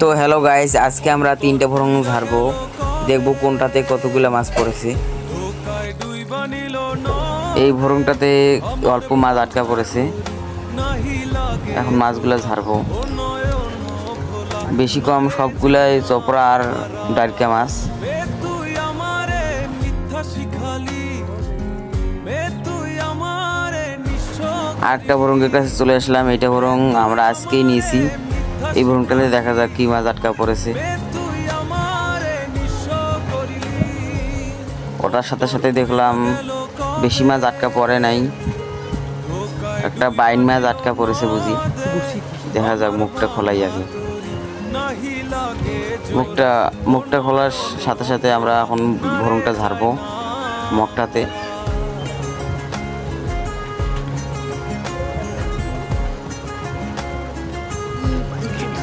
তো hello guys, আজকে আমরা তিনটে ভরং ঝাড়বো, দেখবো কোনটাতে কতগুলো মাছ পড়েছে। এই ভরংটাতে অল্প মাছ আটকা পড়েছে, এখন মাছগুলো ঝাড়বো। বেশি কম সবগুলাই চপড়া আর ডারকা মাছ। আরেকটা ভরঙ্গের কাছে চলে আসলাম, এইটা ভরং আমরা আজকেই নিয়েছি। এই ভরংটাতে দেখা যাক কি মাছ আটকা পড়েছে। ওটার সাথে সাথে দেখলাম বেশি মাছ আটকা পড়ে নাই, একটা বাইন মাছ আটকা পড়েছে বুঝি। দেখা যাক, মুখটা খোলাই আগে। মুখটা খোলার সাথে সাথে আমরা এখন ভরংটা ঝাড়বো মগটাতে।